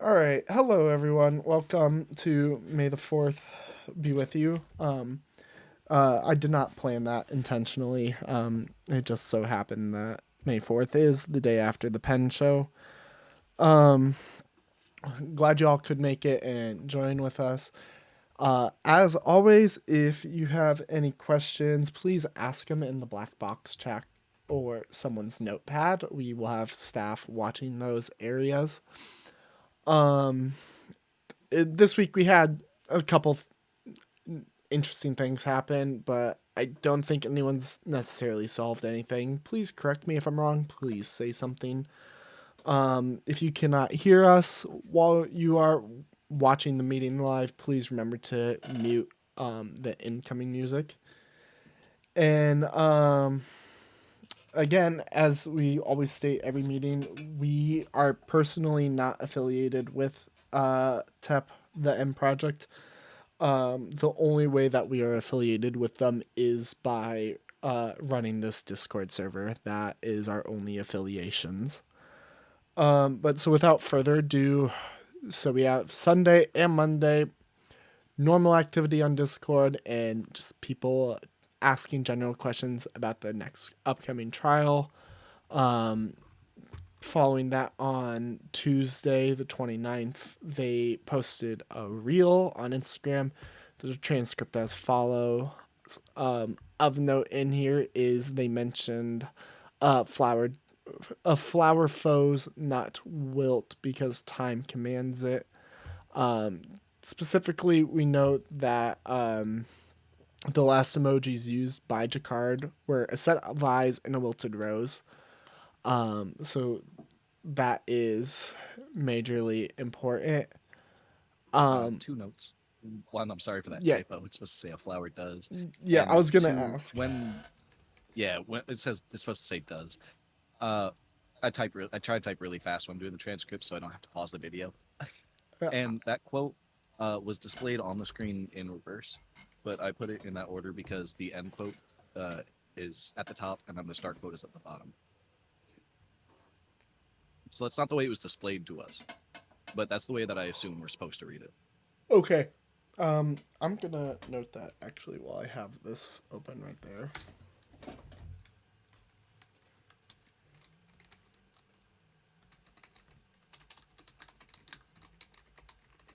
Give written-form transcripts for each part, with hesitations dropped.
All right. Hello, everyone. Welcome to May the 4th be with you. I did not plan that intentionally. It just so happened that May 4th is the day after the Penn show. Um, Glad you all could make it and join with us. As always, if you have any questions, please ask them in the black box chat or someone's notepad. We will have staff watching those areas. Um, this week we had a couple interesting things happen, but I don't think anyone's necessarily solved anything. Please correct me if I'm wrong. Please say something. If you cannot hear us while you are watching the meeting live, please remember to mute the incoming music. And again, as we always state every meeting, we are personally not affiliated with TEP, the M project. The only way that we are affiliated with them is by running this Discord server. That is our only affiliations. But so without further ado, so we have Sunday and Monday, normal activity on Discord, and just people asking general questions about the next upcoming trial. Um, Following that on Tuesday, the 29th, they posted a reel on Instagram. The transcript as follow. Of note in here is they mentioned flower a flower foes not wilt because time commands it. Um, Specifically, we note that the last emojis used by Jacquard were a set of eyes and a wilted rose. So that is majorly important. Um, Two notes. One, I'm sorry for that yeah, typo. It's supposed to say a flower does. yeah. I And was gonna two, ask. when it says it's supposed to say does. Uh, I try to type really fast when I'm doing the transcript, so I don't have to pause the video. Uh, And that quote was displayed on the screen in reverse, but I put it in that order because the end quote uh, is at the top, and then the start quote is at the bottom. So that's not the way it was displayed to us, but that's the way that I assume we're supposed to read it. okay. I'm gonna note that actually while I have this open right there.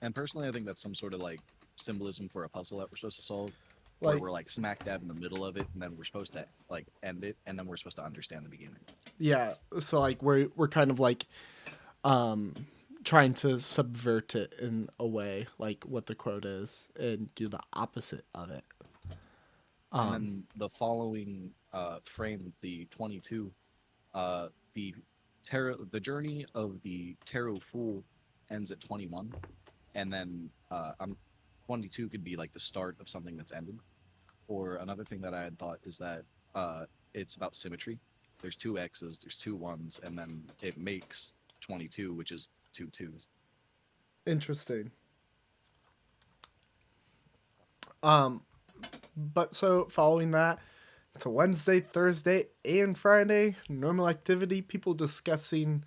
And personally, I think that's some sort of like symbolism for a puzzle that we're supposed to solve, where Like, we're like smack dab in the middle of it, and then we're supposed to like end it, and then we're supposed to understand the beginning. yeah. So like we're kind of like um trying to subvert it in a way, like what the quote is, and do the opposite of it. And Um, then the following frame, the 22, the the journey of the tarot fool ends at 21, and then 22 could be like the start of something that's ended. Or another thing that I had thought is that it's about symmetry. There's two X's, there's two ones, and then it makes 22, which is two twos. Interesting. Um, but so following that, it's a Wednesday, Thursday, and Friday normal activity. People discussing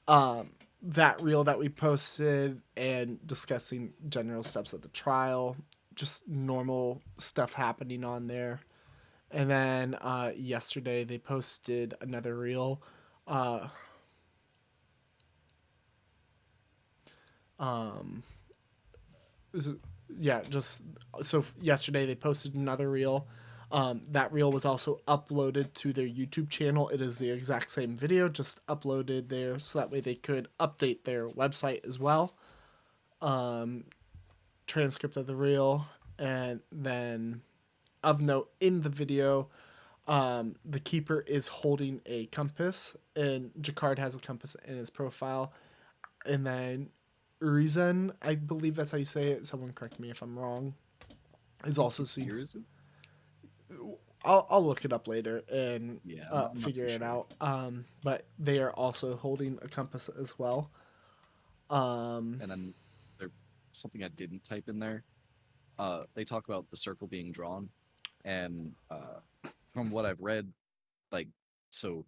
that reel that we posted and discussing general steps of the trial, just normal stuff happening on there. And then yesterday they posted another reel. Uh, um, yeah, just so yesterday they posted another reel. That reel was also uploaded to their YouTube channel. It is the exact same video, just uploaded there so that way they could update their website as well. Um, Transcript of the reel, and then of note in the video, the keeper is holding a compass, and Jacquard has a compass in his profile, and then Reason, I believe that's how you say it. Someone correct me if I'm wrong. I Is think also it's seen. ears. I'll look it up later and Yeah, I'm not figure too it sure. out. But they are also holding a compass as well. Um, And then there's something I didn't type in there. They talk about the circle being drawn, and from what I've read, like so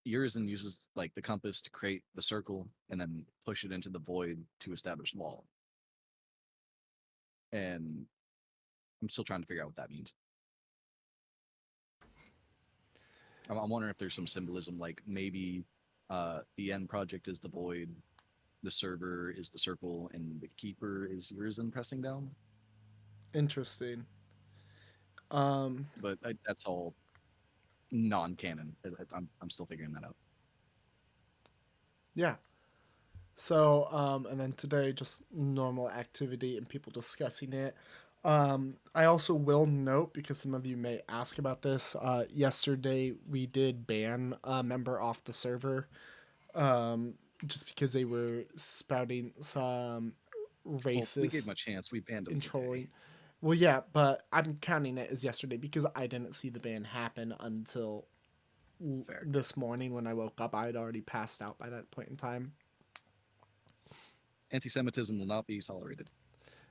Urizen uses like the compass to create the circle and then push it into the void to establish the wall. And I'm still trying to figure out what that means. I'm wondering if there's some symbolism, like maybe the end project is the void, the server is the circle, and the keeper is Urizen pressing down. Interesting. Um, But that's all non-canon. I'm still figuring that out. yeah. So, and then today, just normal activity and people discussing it. I also will note, because some of you may ask about this, yesterday we did ban a member off the server just because they were spouting some Well, we gave him racist a chance. We banned him and today. trolling. Well, yeah, but I'm counting it as yesterday because I didn't see the ban happen until Fair. this morning when I woke up. I had already passed out by that point in time. Anti-Semitism will not be tolerated.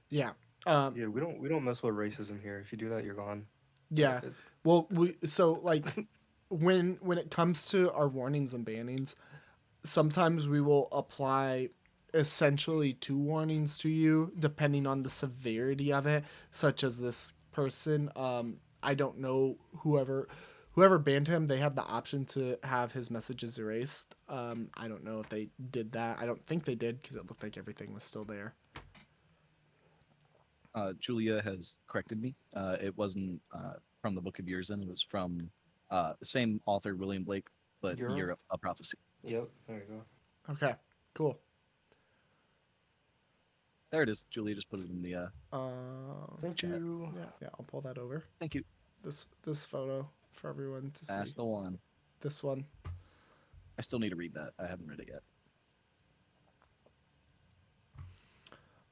Yeah. Um, Yeah, we don't mess with racism here. If you do that, you're gone. yeah. It, Well, so like when it comes to our warnings and bannings, sometimes we will apply essentially two warnings to you depending on the severity of it, such as this person. I don't know whoever banned him. They had the option to have his messages erased. I don't know if they did that. I don't think they did because it looked like everything was still there. Julia has corrected me. It wasn't from the Book of Urizen. It was from the same author, William Blake, but Europe. Europe, a Prophecy. Yep. There you go. Okay, cool. There it is. Julia just put it in the Thank chat. you. Yeah, I'll pull that over. Thank you. This photo for everyone to see. That's the one. This one. I still need to read that. I haven't read it yet.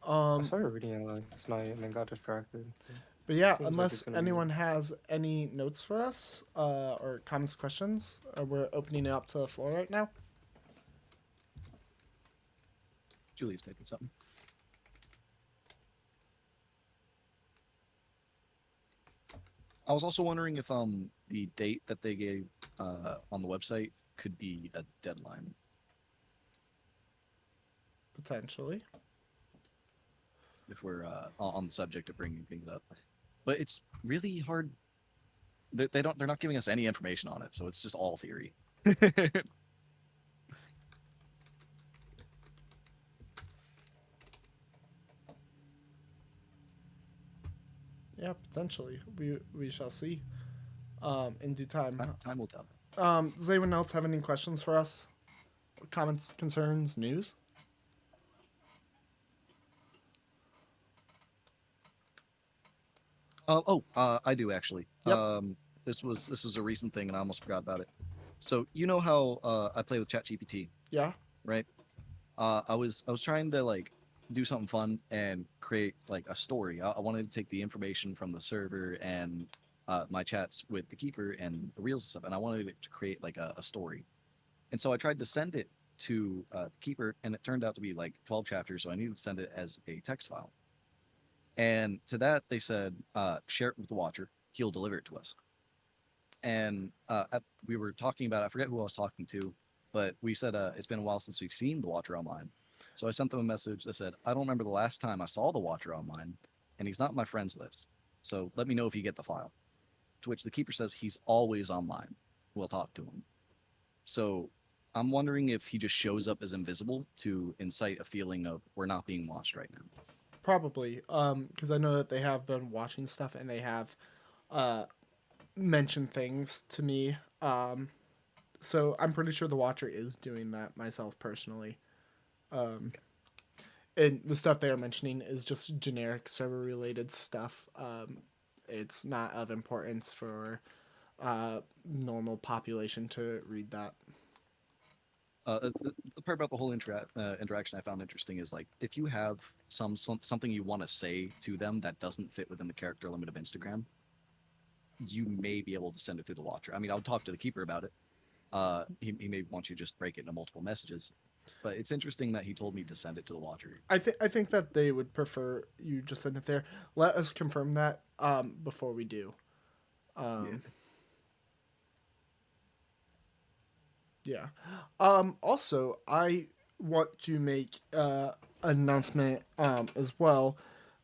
I started reading it last night and then got distracted. But yeah, Seems like it's unless gonna be anyone has any notes for us or comments, questions, we're opening it up to the floor right now. Julia's taking something. I was also wondering if the date that they gave on the website could be a deadline. Potentially. If we're on the subject of bringing things up, but it's really hard. They don't. They're not giving us any information on it, so it's just all theory. Yeah, potentially. We shall see. In due time. Time will tell. Does anyone else have any questions for us? Comments, concerns, news? I do actually. Yep. This was a recent thing, and I almost forgot about it. So you know how I play with ChatGPT, Yeah. right? I was trying to like do something fun and create like a story. I wanted to take the information from the server and my chats with the keeper and the reels and stuff, and I wanted it to create like a story. And so I tried to send it to the keeper, and it turned out to be like 12 chapters. So I needed to send it as a text file. And to that, they said, share it with the watcher. He'll deliver it to us. And we were talking about, I forget who I was talking to, but we said, it's been a while since we've seen the watcher online. So I sent them a message that said, I don't remember the last time I saw the watcher online, and he's not in my friends list. So let me know if you get the file. To which the keeper says he's always online. We'll talk to him. So I'm wondering if he just shows up as invisible to incite a feeling of we're not being watched right now. Probably. Because I know that they have been watching stuff and they have mentioned things to me. So I'm pretty sure the Watcher is doing that myself personally. And the stuff they are mentioning is just generic server related stuff. It's not of importance for normal population to read that. The part about the whole interaction I found interesting is like if you have something you want to say to them that doesn't fit within the character limit of Instagram, you may be able to send it through the watcher. I mean, I'll talk to the keeper about it. He may want you to just break it into multiple messages, but it's interesting that he told me to send it to the watcher. I think that they would prefer you just send it there. Let us confirm that before we do. Yeah. Yeah. Also, I want to make an announcement as well,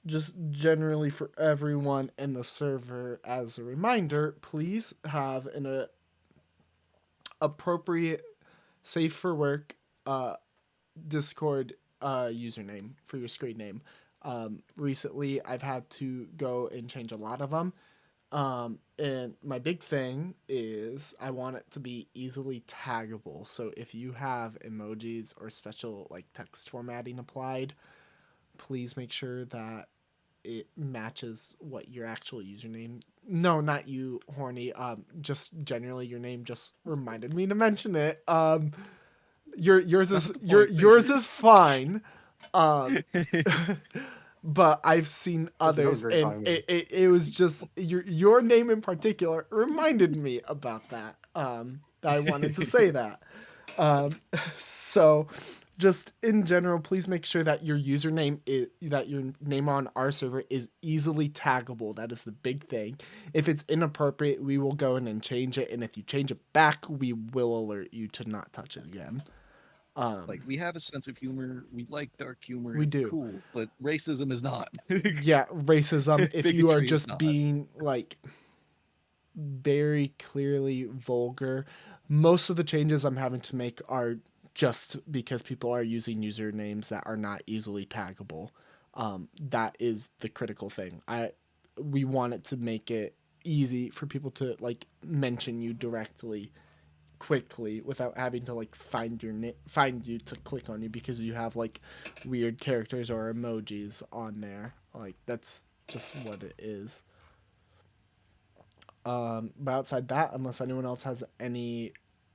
just generally for everyone in the server as a reminder. Please have an appropriate, safe for work Discord username for your screen name. Recently, I've had to go and change a lot of them. And my big thing is I want it to be easily taggable. So if you have emojis or special like text formatting applied, please make sure that it matches what your actual username. No, not you, horny. Just generally your name just reminded me to mention it. Yours Not is the point. Thank yours you. is fine. Um, but I've seen That was others, great and timing. it was just your name in particular reminded me about that. I wanted to say that. Um, so, just in general, please make sure that your username is that your name on our server is easily taggable. That is the big thing. If it's inappropriate, we will go in and change it, and if you change it back, we will alert you to not touch it again. Like, we have a sense of humor. We like dark humor. We It's do. cool, but racism is not. Yeah, racism. If you are Bigotry is just not. being like very clearly vulgar, most of the changes I'm having to make are just because people are using usernames that are not easily taggable. That is the critical thing. We want it to make it easy for people to like mention you directly quickly without having to like find you to click on you because you have like weird characters or emojis on there. Like that's just what it is. But outside that, unless anyone else has any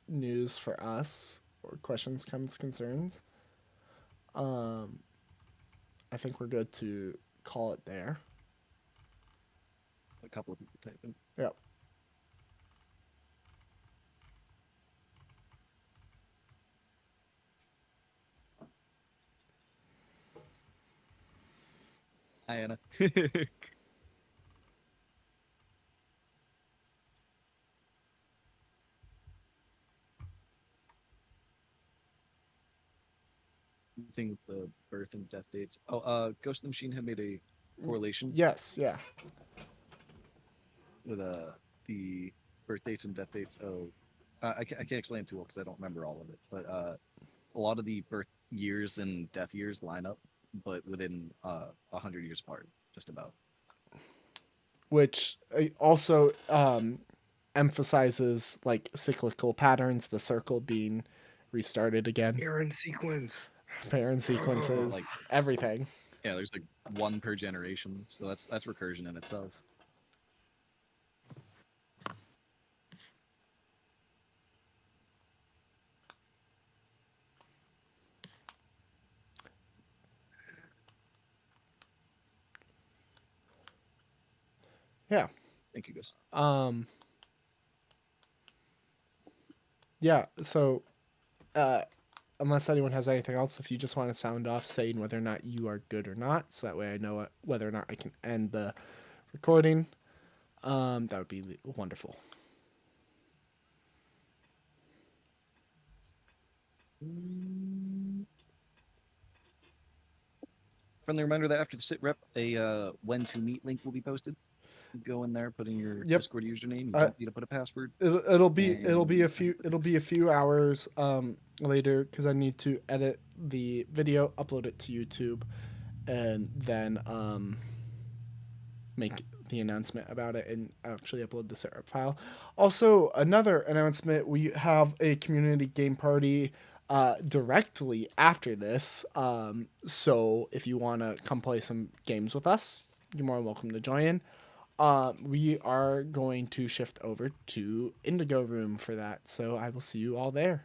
news for us or questions, comments, concerns, I think we're good to call it there. A couple of people typing. Yep. Hi, Anna. Thing with the birth and death dates. Oh, Ghost of the Machine had made a correlation Yes. Yeah. with the birth dates and death dates of. I can't explain it too well because I don't remember all of it, but a lot of the birth years and death years line up, but within 100 years apart, just about. Which also emphasizes like cyclical patterns, the circle being restarted again, Aaron sequence. parent Oh. sequences, Like, everything. yeah, there's like one per generation, so that's recursion in itself. Yeah. Thank you, guys. Um. Yeah. So, uh, unless anyone has anything else, if you just want to sound off saying whether or not you are good or not, so that way I know whether or not I can end the recording, that would be wonderful. Friendly reminder that after the SitRep, a when to meet link will be posted. Go in there, put in your Yep. Discord username. You Uh, don't need to put a password. it'll be a few hours later because I need to edit the video, upload it to YouTube, and then make the announcement about it and actually upload the setup file. Also, another announcement: we have a community game party directly after this. So if you want to come play some games with us, you're more than welcome to join. We are going to shift over to Indigo Room for that. So I will see you all there.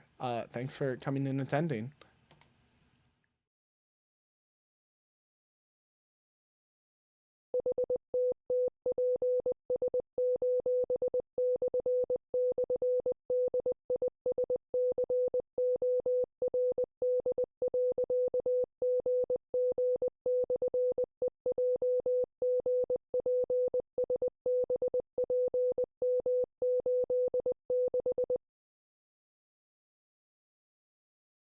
Thanks for coming and attending.